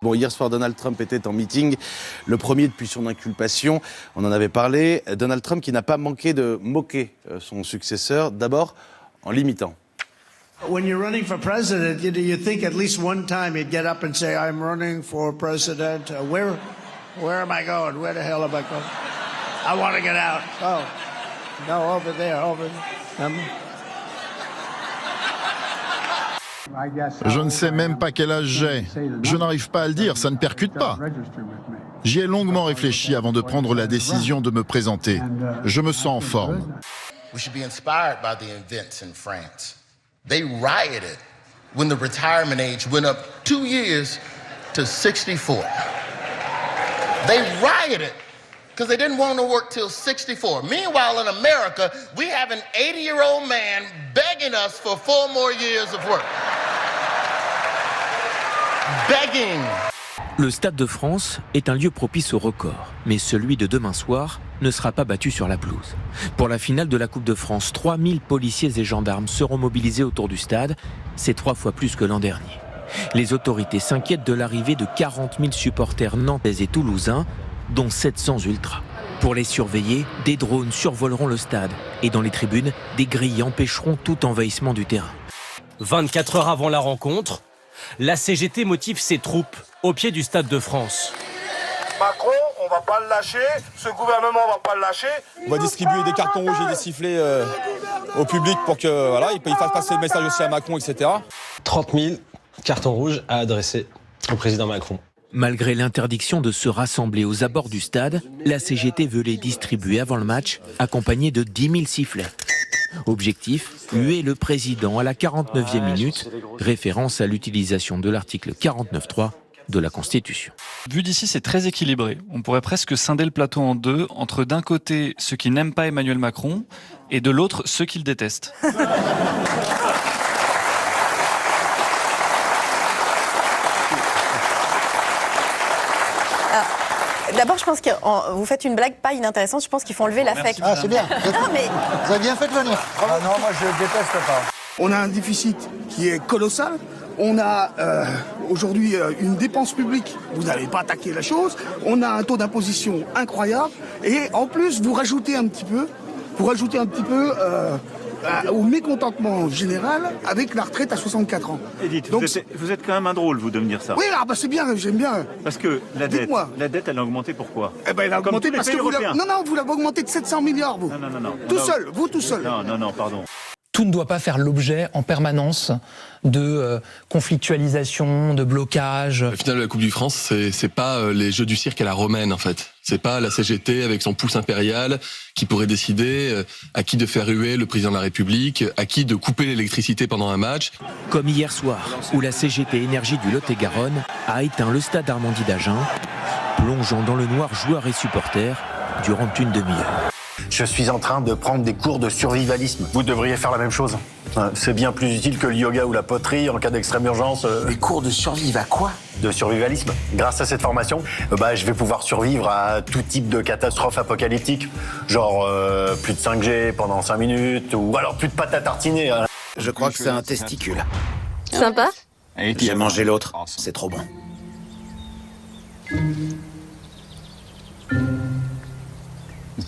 Bon, hier soir, Donald Trump était en meeting, le premier depuis son inculpation. On en avait parlé. Donald Trump qui n'a pas manqué de moquer son successeur, d'abord en l'imitant. When you're running for president, you think at least one time you'd get up and say, I'm running for president. Where am I going? Where the hell am I going? I want to get out. Oh, no, over there. Je ne sais même pas quel âge j'ai. Je n'arrive pas à le dire, ça ne percute pas. J'y ai longuement réfléchi avant de prendre la décision de me présenter. Je me sens en forme. We should be inspired by the events in France. They rioted when the retirement age went up 2 years to 64. They rioted because they didn't want to work till 64. Meanwhile, in America, we have an 80-year-old man begging us for 4 more years of work. Begging. Le Stade de France est un lieu propice au record, mais celui de demain soir ne sera pas battu sur la pelouse. Pour la finale de la Coupe de France, 3000 policiers et gendarmes seront mobilisés autour du stade. C'est 3 fois plus que l'an dernier. Les autorités s'inquiètent de l'arrivée de 40 000 supporters nantais et toulousains, dont 700 ultras. Pour les surveiller, des drones survoleront le stade et dans les tribunes, des grilles empêcheront tout envahissement du terrain. 24 heures avant la rencontre, la CGT motive ses troupes au pied du Stade de France. Macron, on va pas le lâcher, ce gouvernement va pas le lâcher. On va distribuer des cartons rouges et des sifflets au public pour que voilà, il fasse passer le message aussi à Macron, etc. 30 000 cartons rouges à adresser au président Macron. Malgré l'interdiction de se rassembler aux abords du stade, la CGT veut les distribuer avant le match, accompagnés de 10 000 sifflets. Objectif, huer le président à la 49e minute, référence à l'utilisation de l'article 49.3 de la Constitution. Vu d'ici, c'est très équilibré. On pourrait presque scinder le plateau en deux, entre d'un côté ceux qui n'aiment pas Emmanuel Macron et de l'autre ceux qui le détestent. D'abord, je pense que vous faites une blague pas inintéressante. Je pense qu'il faut enlever l'affect. Ah, c'est bien. Non, mais... Vous avez bien fait de venir. Ah non, moi je déteste pas. On a un déficit qui est colossal. On a aujourd'hui une dépense publique. Vous n'avez pas attaqué la chose. On a un taux d'imposition incroyable. Et en plus, vous rajoutez un petit peu au mécontentement général avec la retraite à 64 ans. Edith, donc, vous êtes quand même un drôle, vous, de me dire ça. Oui, c'est bien, j'aime bien. Parce que la dette, elle a augmenté pourquoi? Eh ben, elle a augmenté parce que vous l'avez augmenté de 700 milliards, vous. Non. Tout seul. Non, pardon. Tout ne doit pas faire l'objet en permanence de conflictualisation, de blocage. La finale de la Coupe du France, c'est pas les jeux du cirque à la romaine en fait. C'est pas la CGT avec son pouce impérial qui pourrait décider à qui de faire huer le président de la République, à qui de couper l'électricité pendant un match. Comme hier soir, où la CGT Énergie du Lot-et-Garonne a éteint le stade Armandie d'Agen, plongeant dans le noir joueurs et supporters durant une demi-heure. Je suis en train de prendre des cours de survivalisme. Vous devriez faire la même chose. C'est bien plus utile que le yoga ou la poterie en cas d'extrême urgence. Des cours de survivre à quoi? De survivalisme. Grâce à cette formation, je vais pouvoir survivre à tout type de catastrophe apocalyptique. Genre plus de 5G pendant 5 minutes ou alors plus de pâte à tartiner. Je crois que c'est un testicule. Sympa. J'ai mangé l'autre. C'est trop bon.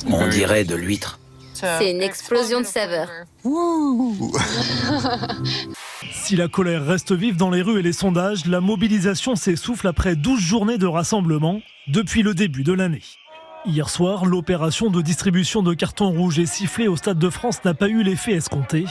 On dirait de l'huître. C'est une explosion de saveurs. Si la colère reste vive dans les rues et les sondages, la mobilisation s'essouffle après 12 journées de rassemblement depuis le début de l'année. Hier soir, l'opération de distribution de cartons rouges et sifflets au Stade de France n'a pas eu l'effet escompté.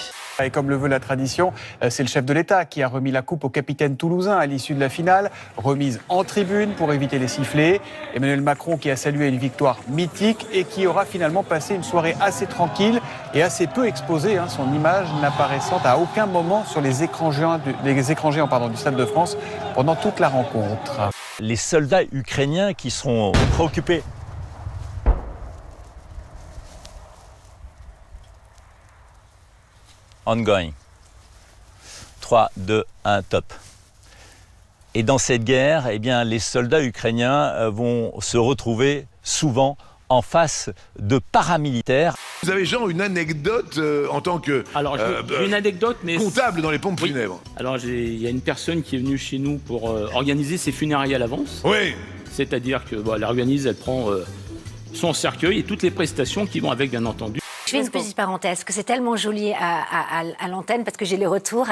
Et comme le veut la tradition, c'est le chef de l'État qui a remis la coupe au capitaine toulousain à l'issue de la finale, remise en tribune pour éviter les sifflets. Emmanuel Macron qui a salué une victoire mythique et qui aura finalement passé une soirée assez tranquille et assez peu exposée, son image n'apparaissant à aucun moment sur les écrans géants du Stade de France pendant toute la rencontre. Les soldats ukrainiens qui seront préoccupés ongoing. 3, 2, 1, top. Et dans cette guerre, les soldats ukrainiens vont se retrouver souvent en face de paramilitaires. Vous avez genre une anecdote en tant que j'ai une anecdote, mais comptable dans les pompes funèbres. Alors il y a une personne qui est venue chez nous pour organiser ses funérailles à l'avance. Oui. C'est-à-dire que elle organise, elle prend son cercueil et toutes les prestations qui vont avec, bien entendu. Je fais une petite parenthèse, que c'est tellement joli à l'antenne parce que j'ai les retours.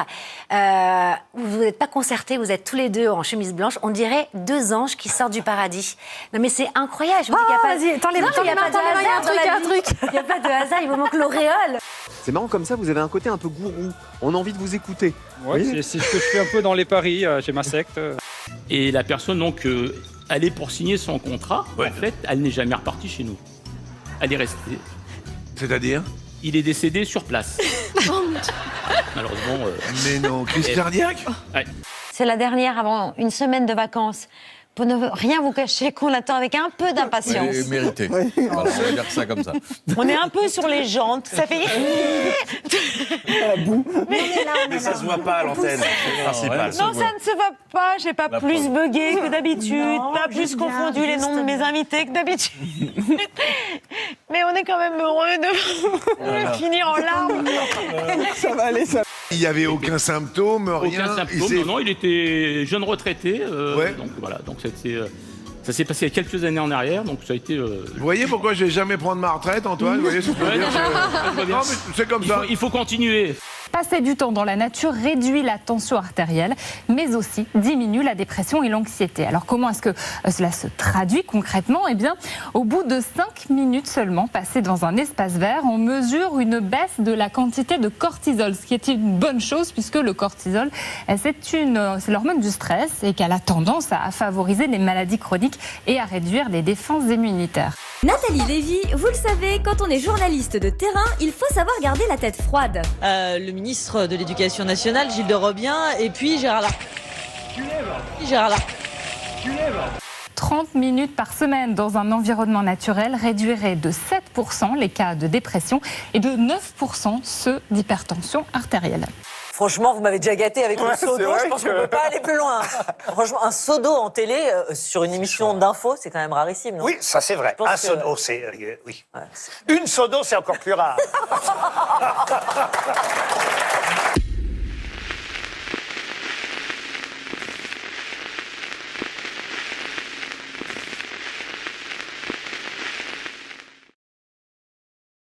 Vous n'êtes pas concertés, vous êtes tous les deux en chemise blanche. On dirait deux anges qui sortent du paradis. Non mais c'est incroyable. Je vous dis qu'il n'y a pas, vas-y, tends les mains, il y a pas de hasard. Il n'y a pas de hasard, il vous manque l'auréole. C'est marrant comme ça, vous avez un côté un peu gourou. On a envie de vous écouter. Oui, c'est ce que je fais un peu dans les paris. J'ai ma secte. Et la personne, donc, elle est pour signer son contrat. En fait, elle n'est jamais repartie chez nous. Elle est restée. C'est-à-dire ? Il est décédé sur place. Malheureusement. Mais non, crise cardiaque ? Ouais. C'est la dernière avant une semaine de vacances. Pour ne rien vous cacher, qu'on attend avec un peu d'impatience. Oui, mérité. Voilà, on va dire ça comme ça. On est un peu sur les jantes, ça fait... Mais ça se voit pas à l'antenne, c'est le principal. Non, ça ne se voit pas, j'ai pas plus bugué que d'habitude, pas plus confondu les noms de mes invités que d'habitude. Mais on est quand même heureux de finir en larmes. Ça va aller, ça. Il n'y avait aucun symptôme, rien. Aucun symptôme, non, il était jeune retraité. Donc voilà, donc ça s'est passé il y a quelques années en arrière, donc ça a été... Vous voyez pourquoi je vais jamais prendre ma retraite, Antoine? Vous voyez ce que je veux dire? Non, mais c'est comme ça. Il faut continuer. Passer du temps dans la nature réduit la tension artérielle, mais aussi diminue la dépression et l'anxiété. Alors comment est-ce que cela se traduit concrètement? Eh bien, au bout de 5 minutes seulement passées dans un espace vert, on mesure une baisse de la quantité de cortisol, ce qui est une bonne chose puisque le cortisol, c'est l'hormone du stress et qu'elle a tendance à favoriser les maladies chroniques et à réduire les défenses immunitaires. Nathalie Lévy, vous le savez, quand on est journaliste de terrain, il faut savoir garder la tête froide. Le ministre de l'Éducation nationale, Gilles de Robien, et puis Gérard Larcher. Gérard Larcher. 30 minutes par semaine dans un environnement naturel réduirait de 7% les cas de dépression et de 9% ceux d'hypertension artérielle. Franchement, vous m'avez déjà gâté avec le seau d'eau, je pense qu'on ne peut pas aller plus loin. Franchement, un seau d'eau en télé, sur une émission d'info, c'est quand même rarissime, non? Oui, ça c'est vrai. Un seau d'eau, c'est... oui. Une seau d'eau, c'est encore plus rare.